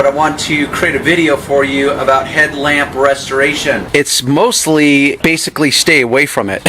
I want to create a video for you about headlamp restoration. It's mostly basically stay away from it.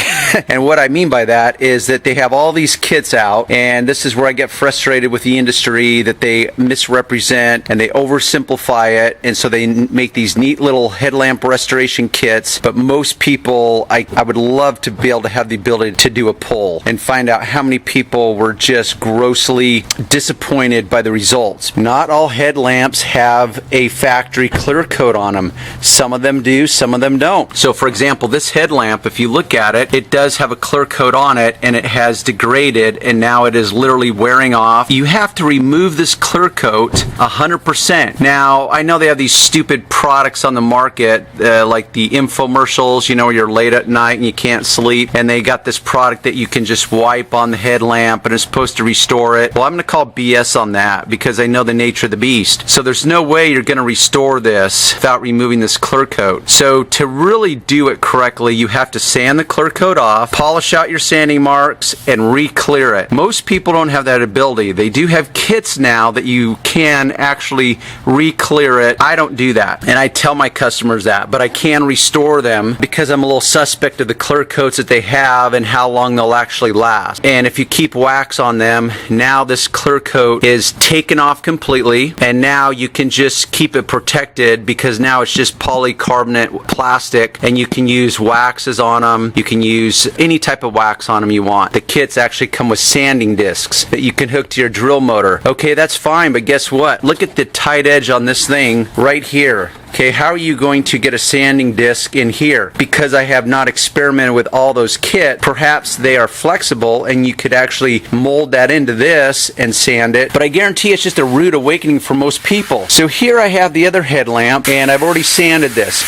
And what I mean by that is that they have all these kits out, and this is where I get frustrated with the industry, that they misrepresent and they oversimplify it, and so they make these neat little headlamp restoration kits. But most people, I would love to be able to have the ability to do a poll and find out how many people were just grossly disappointed by the results. Not all headlamps have a factory clear coat on them. Some of them do, some of them don't. So for example, this headlamp, if you look at it, it does have a clear coat on it, and it has degraded, and now it is literally wearing off. You have to remove this clear coat 100%. Now, I know they have these stupid products on the market, like the infomercials, you know, you're late at night and you can't sleep, and they got this product that you can just wipe on the headlamp and it's supposed to restore it. Well, I'm going to call BS on that because I know the nature of the beast. So there's no way you're going to restore this without removing this clear coat. So to really do it correctly, you have to sand the clear coat off, polish out your sanding marks, and re-clear it. Most people don't have that ability. They do have kits now that you can actually re-clear it. I don't do that, and I tell my customers that, but I can restore them because I'm a little suspect of the clear coats that they have and how long they'll actually last. And if you keep wax on them, now this clear coat is taken off completely, and now you can just keep it protected because now it's just polycarbonate plastic, and you can use waxes on them. You can use any type of wax on them you want. The kits actually come with sanding discs that you can hook to your drill motor. Okay, that's fine, but guess what? Look at the tight edge on this thing right here. Okay, how are you going to get a sanding disc in here? Because I have not experimented with all those kits, perhaps they are flexible and you could actually mold that into this and sand it, but I guarantee it's just a rude awakening for most people. So here I have the other headlamp, and I've already sanded this.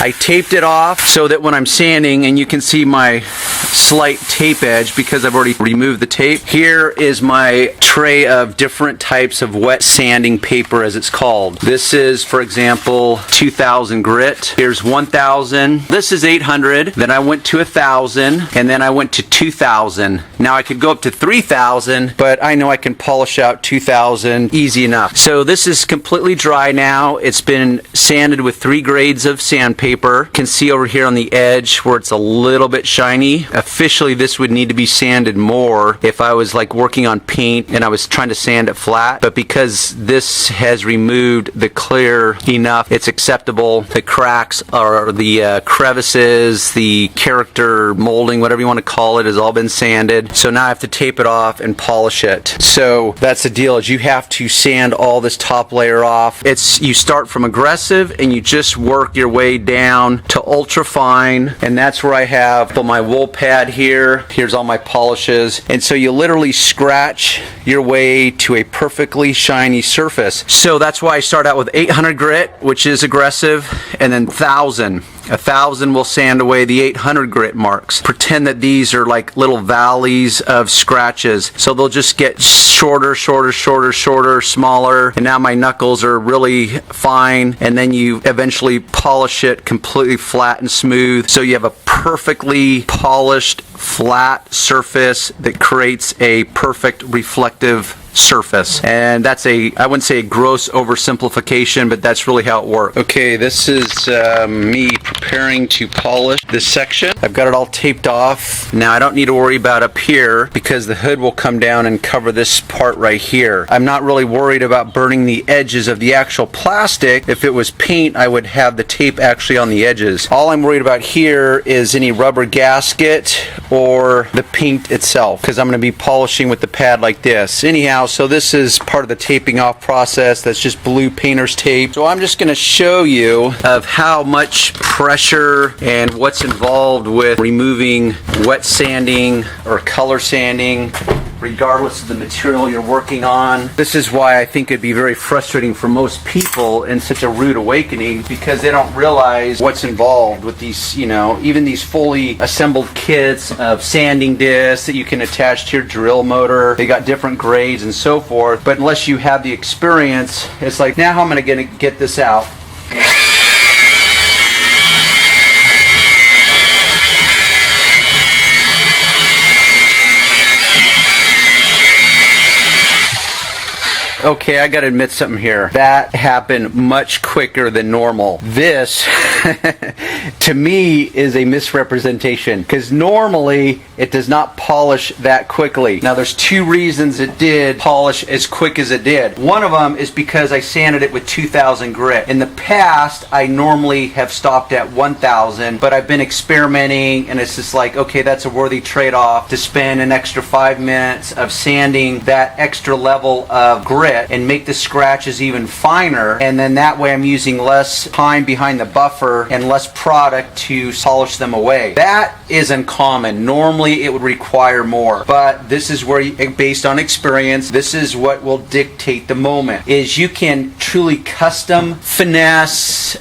I taped it off so that when I'm sanding, and you can see my slight tape edge because I've already removed the tape. Here is my tray of different types of wet sanding paper, as it's called. This is, for example, 2000 grit. Here's 1000. This is 800. Then I went to 1000, and then I went to 2000. Now I could go up to 3000, but I know I can polish out 2000 easy enough. So this is completely dry now. It's been sanded with 3 grades of sandpaper. You can see over here on the edge where it's a little bit shiny. Officially, this would need to be sanded more if I was like working on paint and I was trying to sand it flat. But because this has removed the clear enough, it's acceptable. The cracks or the crevices, the character molding, whatever you want to call it, has all been sanded. So now I have to tape it off and polish it. So that's the deal, is you have to sand all this top layer off. You start from aggressive and you just work your way down to ultra fine, and that's where I have my wool pad here. Here's all my polishes, and so you literally scratch your way to a perfectly shiny surface. So that's why I start out with 800 grit, which is aggressive, and then 1000. 1000 will sand away the 800 grit marks. Pretend that these are like little valleys of scratches. So they'll just get shorter, smaller, and now my knuckles are really fine, and then you eventually polish it completely flat and smooth. So you have a perfectly polished, flat surface that creates a perfect reflective surface. And that's I wouldn't say a gross oversimplification, but that's really how it works. Okay, this is me preparing to polish this section. I've got it all taped off. Now I don't need to worry about up here because the hood will come down and cover this part right here. I'm not really worried about burning the edges of the actual plastic. If it was paint, I would have the tape actually on the edges. All I'm worried about here is any rubber gasket or the paint itself, because I'm going to be polishing with the pad like this. Anyhow, so this is part of the taping off process. That's just blue painter's tape. So I'm just going to show you of how much pressure and what's involved with removing wet sanding or color sanding, regardless of the material you're working on. This is why I think it'd be very frustrating for most people and such a rude awakening, because they don't realize what's involved with these, even these fully assembled kits of sanding discs that you can attach to your drill motor. They got different grades and so forth, but unless you have the experience, it's like, now how am I going to get this out? Okay, I gotta admit something here. That happened much quicker than normal. This, to me, is a misrepresentation, because normally it does not polish that quickly. Now, there's two reasons it did polish as quick as it did. One of them is because I sanded it with 2,000 grit. In the past, I normally have stopped at 1,000, but I've been experimenting, and it's just like, okay, that's a worthy trade-off to spend an extra 5 minutes of sanding that extra level of grit and make the scratches even finer, and then that way I'm using less time behind the buffer and less product to polish them away. That is uncommon. Normally it would require more, but this is where, based on experience, this is what will dictate the moment, is you can truly custom, finesse,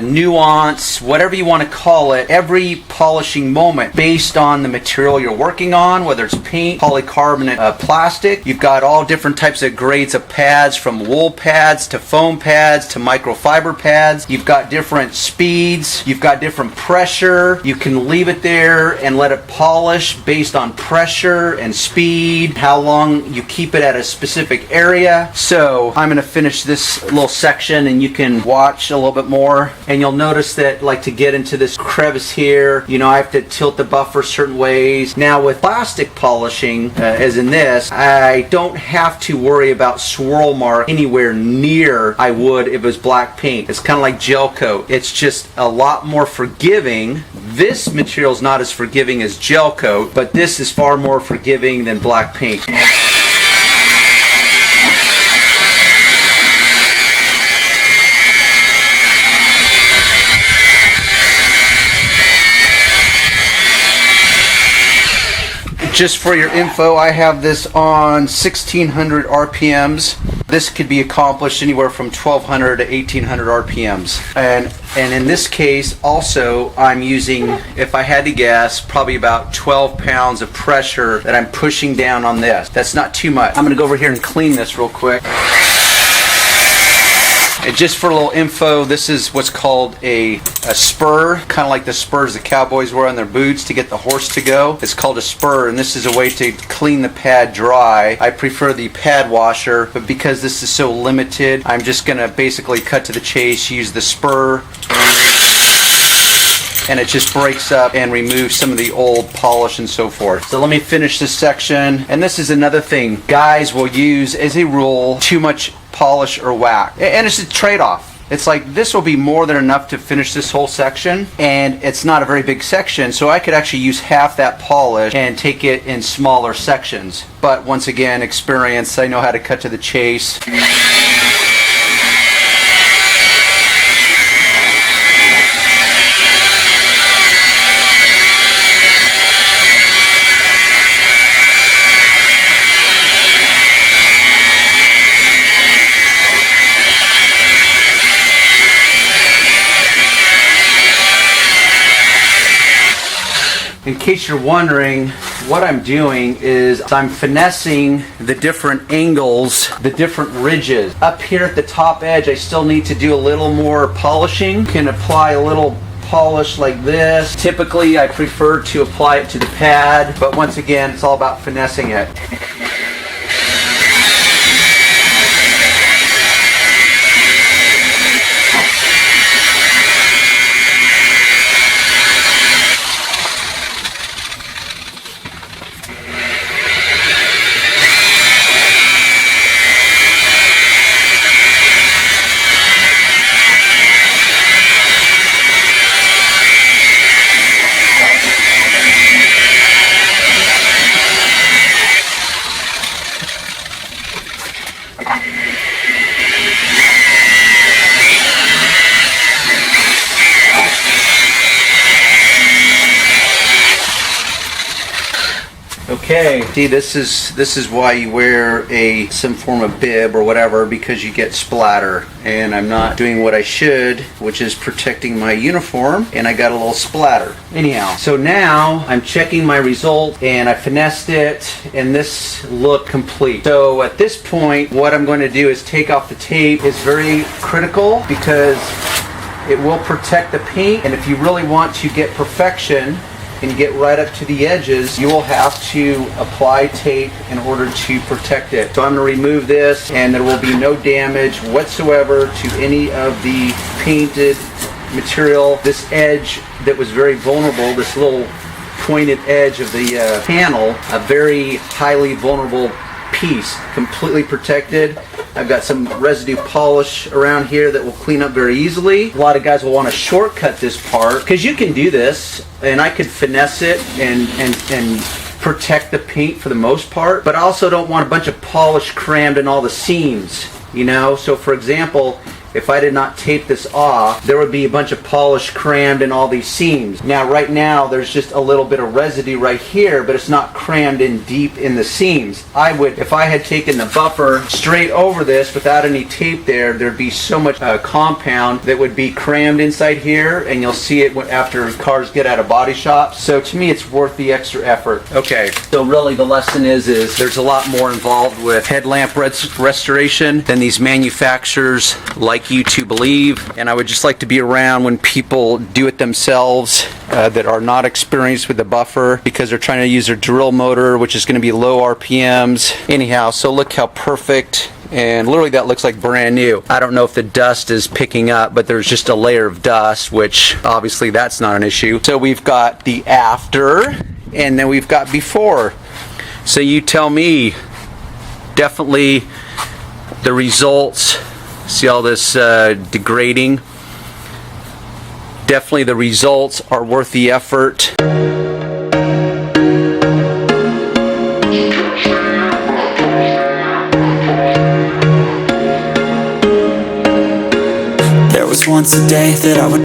nuance, whatever you want to call it, every polishing moment based on the material you're working on, whether it's paint, polycarbonate, plastic. You've got all different types of grades of pads, from wool pads to foam pads to microfiber pads. You've got different speeds, you've got different pressure. You can leave it there and let it polish based on pressure and speed, how long you keep it at a specific area. So I'm going to finish this little section and you can watch a little bit more, and you'll notice that, like, to get into this crevice here, you know, I have to tilt the buffer certain ways. Now with plastic polishing, as in this, I don't have to worry about swirl mark anywhere near I would if it was black paint. It's kind of like gel coat. It's just a lot more forgiving. This material is not as forgiving as gel coat, but this is far more forgiving than black paint. Just for your info, I have this on 1600 RPMs. This could be accomplished anywhere from 1200 to 1800 RPMs. And in this case, also, I'm using, if I had to guess, probably about 12 pounds of pressure that I'm pushing down on this. That's not too much. I'm going to go over here and clean this real quick. And just for a little info, this is what's called a spur, kind of like the spurs the cowboys wear on their boots to get the horse to go. It's called a spur, and this is a way to clean the pad dry. I prefer the pad washer, but because this is so limited, I'm just going to basically cut to the chase, use the spur, and it just breaks up and removes some of the old polish and so forth. So let me finish this section. And this is another thing guys will use as a rule: too much polish or wax. And it's a trade-off. It's like, this will be more than enough to finish this whole section, and it's not a very big section, so I could actually use half that polish and take it in smaller sections. But once again, experience, I know how to cut to the chase. In case you're wondering, what I'm doing is I'm finessing the different angles, the different ridges. Up here at the top edge, I still need to do a little more polishing. You can apply a little polish like this. Typically, I prefer to apply it to the pad, but once again, it's all about finessing it. Okay, see, this is why you wear some form of bib or whatever, because you get splatter, and I'm not doing what I should, which is protecting my uniform, and I got a little splatter. Anyhow, so now I'm checking my result, and I finessed it, and this looked complete. So at this point, what I'm going to do is take off the tape. It's very critical because it will protect the paint, and if you really want to get perfection, and get right up to the edges, you will have to apply tape in order to protect it. So I'm going to remove this, and there will be no damage whatsoever to any of the painted material. This edge that was very vulnerable, this little pointed edge of the panel, a very highly vulnerable piece, completely protected. I've got some residue polish around here that will clean up very easily. A lot of guys will want to shortcut this part, because you can do this, and I could finesse it and protect the paint for the most part, but I also don't want a bunch of polish crammed in all the seams, you know? So for example, if I did not tape this off, there would be a bunch of polish crammed in all these seams. Now right now there's just a little bit of residue right here, but it's not crammed in deep in the seams. I would, if I had taken the buffer straight over this without any tape there'd be so much compound that would be crammed inside here, and you'll see it after cars get out of body shops. So to me it's worth the extra effort. Okay, so really the lesson is there's a lot more involved with headlamp restoration than these manufacturers like you to believe, and I would just like to be around when people do it themselves that are not experienced with the buffer, because they're trying to use their drill motor, which is going to be low RPMs. Anyhow, so look how perfect, and literally that looks like brand new. I don't know if the dust is picking up, but there's just a layer of dust, which obviously that's not an issue. So we've got the after, and then we've got before. So you tell me. Definitely the results. See all this degrading? Definitely the results are worth the effort. There was once a day that I would